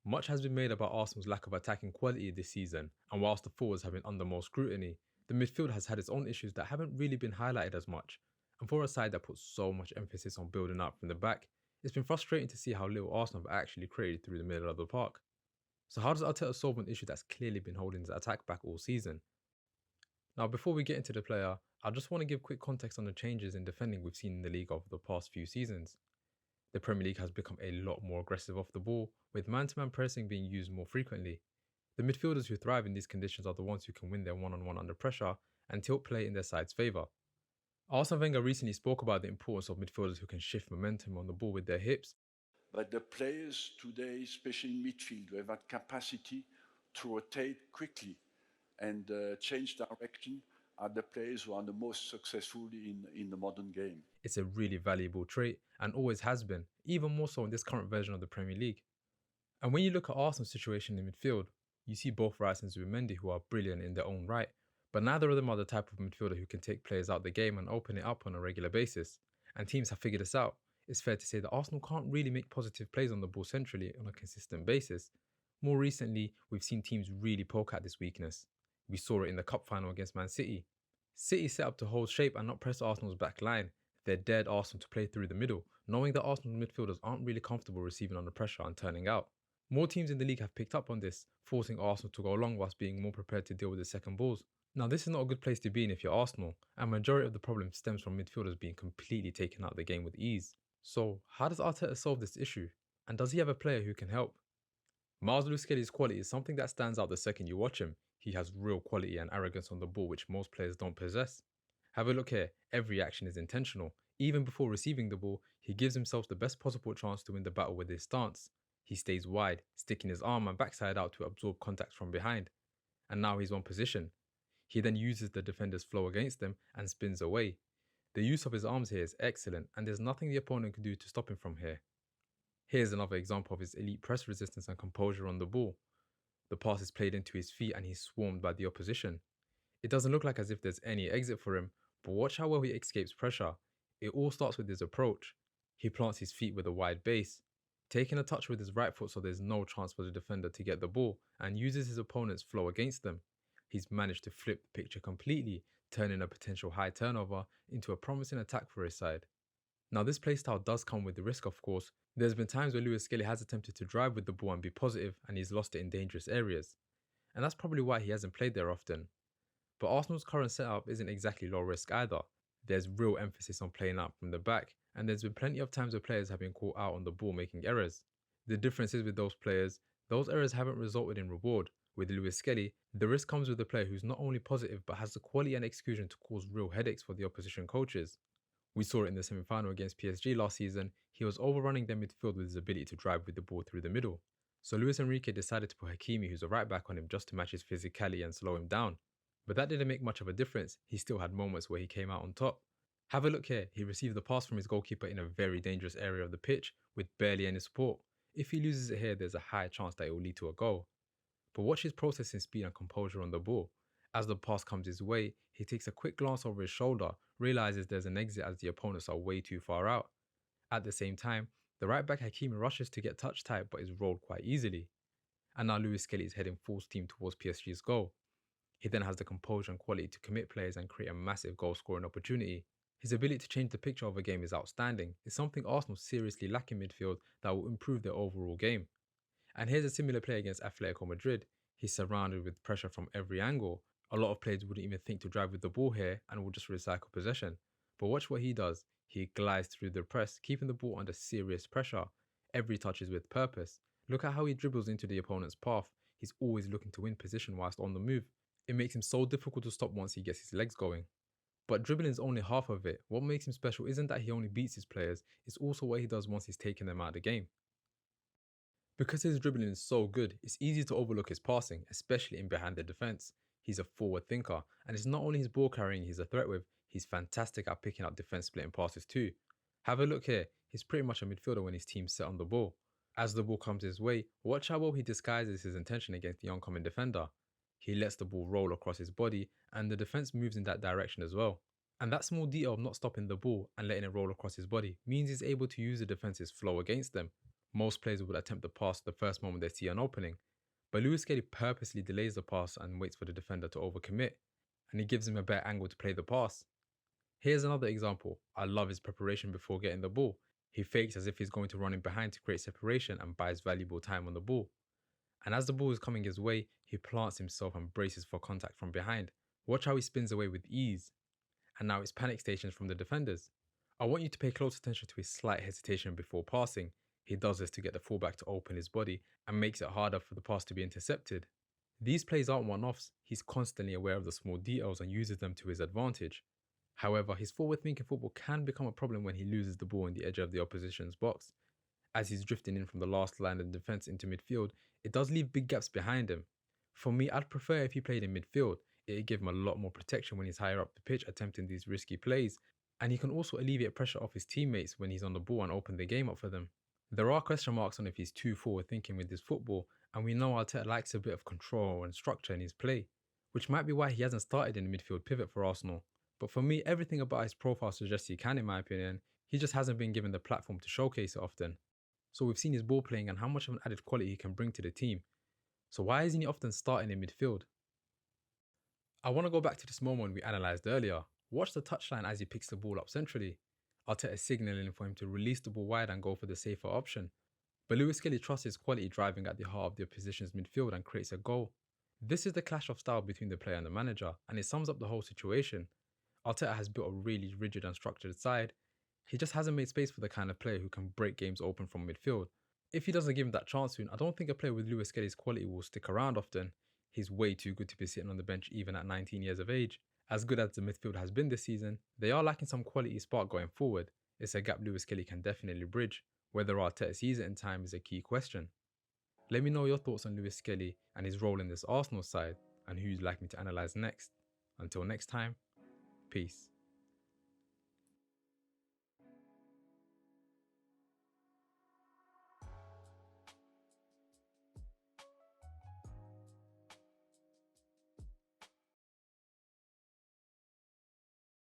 Much has been made about Arsenal's lack of attacking quality this season, and whilst the forwards have been under more scrutiny, the midfield has had its own issues that haven't really been highlighted as much. And for a side that puts so much emphasis on building up from the back, it's been frustrating to see how little Arsenal have actually created through the middle of the park. So how does Arteta solve an issue that's clearly been holding the attack back all season? Now, before we get into the player, I just want to give quick context on the changes in defending we've seen in the league over the past few seasons. The Premier League has become a lot more aggressive off the ball, with man-to-man pressing being used more frequently. The midfielders who thrive in these conditions are the ones who can win their one-on-one under pressure and tilt play in their side's favour. Arsene Wenger recently spoke about the importance of midfielders who can shift momentum on the ball with their hips. But the players today, especially in midfield, who have that capacity to rotate quickly and change direction, are the players who are the most successful in the modern game. It's a really valuable trait and always has been, even more so in this current version of the Premier League. And when you look at Arsenal's situation in midfield, you see both Rice and Zubimendi who are brilliant in their own right, but neither of them are the type of midfielder who can take players out the game and open it up on a regular basis. And teams have figured this out. It's fair to say that Arsenal can't really make positive plays on the ball centrally on a consistent basis. More recently, we've seen teams really poke at this weakness. We saw it in the cup final against Man City. City set up to hold shape and not press Arsenal's back line. They dared Arsenal to play through the middle, knowing that Arsenal midfielders aren't really comfortable receiving under pressure and turning out. More teams in the league have picked up on this, forcing Arsenal to go long whilst being more prepared to deal with the second balls. Now, this is not a good place to be in if you're Arsenal, and majority of the problem stems from midfielders being completely taken out of the game with ease. So, how does Arteta solve this issue? And does he have a player who can help? Miles Lewis-Skelly's quality is something that stands out the second you watch him. He has real quality and arrogance on the ball which most players don't possess. Have a look here, every action is intentional. Even before receiving the ball, he gives himself the best possible chance to win the battle with his stance. He stays wide, sticking his arm and backside out to absorb contact from behind. And now he's on position. He then uses the defender's flow against them and spins away. The use of his arms here is excellent, and there's nothing the opponent can do to stop him from here. Here's another example of his elite press resistance and composure on the ball. The pass is played into his feet and he's swarmed by the opposition. It doesn't look like as if there's any exit for him, but watch how well he escapes pressure. It all starts with his approach. He plants his feet with a wide base, taking a touch with his right foot so there's no chance for the defender to get the ball, and uses his opponent's flow against them. He's managed to flip the picture completely, turning a potential high turnover into a promising attack for his side. Now, this playstyle does come with the risk, of course. There's been times where Lewis-Skelly has attempted to drive with the ball and be positive, and he's lost it in dangerous areas. And that's probably why he hasn't played there often. But Arsenal's current setup isn't exactly low risk either. There's real emphasis on playing out from the back, and there's been plenty of times where players have been caught out on the ball making errors. The difference is with those players, those errors haven't resulted in reward. With Lewis-Skelly, the risk comes with a player who's not only positive but has the quality and execution to cause real headaches for the opposition coaches. We saw it in the semi-final against PSG last season. He was overrunning their midfield with his ability to drive with the ball through the middle. So Luis Enrique decided to put Hakimi, who's a right back, on him just to match his physicality and slow him down. But that didn't make much of a difference. He still had moments where he came out on top. Have a look here. He received the pass from his goalkeeper in a very dangerous area of the pitch with barely any support. If he loses it here, there's a high chance that it will lead to a goal. But watch his processing speed and composure on the ball. As the pass comes his way, he takes a quick glance over his shoulder, realizes there's an exit as the opponents are way too far out. At the same time, the right back Hakimi rushes to get touch tight but is rolled quite easily. And now Lewis-Skelly is heading full steam towards PSG's goal. He then has the composure and quality to commit players and create a massive goal scoring opportunity. His ability to change the picture of a game is outstanding. It's something Arsenal seriously lack in midfield that will improve their overall game. And here's a similar play against Atletico Madrid. He's surrounded with pressure from every angle. A lot of players wouldn't even think to drive with the ball here and will just recycle possession. But watch what he does. He glides through the press, keeping the ball under serious pressure. Every touch is with purpose. Look at how he dribbles into the opponent's path. He's always looking to win position whilst on the move. It makes him so difficult to stop once he gets his legs going. But dribbling is only half of it. What makes him special isn't that he only beats his players, it's also what he does once he's taken them out of the game. Because his dribbling is so good, it's easy to overlook his passing, especially in behind the defence. He's a forward thinker, and it's not only his ball carrying he's a threat with, he's fantastic at picking up defence splitting passes too. Have a look here, he's pretty much a midfielder when his team's set on the ball. As the ball comes his way, watch how well he disguises his intention against the oncoming defender. He lets the ball roll across his body, and the defence moves in that direction as well. And that small detail of not stopping the ball and letting it roll across his body means he's able to use the defence's flow against them. Most players would attempt the pass the first moment they see an opening, but Lewis-Skelly purposely delays the pass and waits for the defender to overcommit, and he gives him a better angle to play the pass. Here's another example. I love his preparation before getting the ball. He fakes as if he's going to run in behind to create separation and buys valuable time on the ball. And as the ball is coming his way, he plants himself and braces for contact from behind. Watch how he spins away with ease. And now it's panic stations from the defenders. I want you to pay close attention to his slight hesitation before passing. He does this to get the fullback to open his body and makes it harder for the pass to be intercepted. These plays aren't one-offs, he's constantly aware of the small details and uses them to his advantage. However, his forward-thinking football can become a problem when he loses the ball in the edge of the opposition's box. As he's drifting in from the last line of defence into midfield, it does leave big gaps behind him. For me, I'd prefer if he played in midfield. It'd give him a lot more protection when he's higher up the pitch attempting these risky plays, and he can also alleviate pressure off his teammates when he's on the ball and open the game up for them. There are question marks on if he's too forward thinking with his football, and we know Arteta likes a bit of control and structure in his play, which might be why he hasn't started in the midfield pivot for Arsenal. But for me, everything about his profile suggests he can, in my opinion. He just hasn't been given the platform to showcase it often. So we've seen his ball playing and how much of an added quality he can bring to the team. So why isn't he often starting in midfield? I want to go back to this moment we analysed earlier. Watch the touchline as he picks the ball up centrally. Arteta is signalling for him to release the ball wide and go for the safer option. But Lewis-Skelly trusts his quality driving at the heart of the opposition's midfield and creates a goal. This is the clash of style between the player and the manager, and it sums up the whole situation. Arteta has built a really rigid and structured side. He just hasn't made space for the kind of player who can break games open from midfield. If he doesn't give him that chance soon, I don't think a player with Lewis-Skelly's quality will stick around often. He's way too good to be sitting on the bench even at 19 years of age. As good as the midfield has been this season, they are lacking some quality spark going forward. It's a gap Lewis-Skelly can definitely bridge. Whether Arteta sees it in time is a key question. Let me know your thoughts on Lewis-Skelly and his role in this Arsenal side, and who you'd like me to analyse next. Until next time, peace.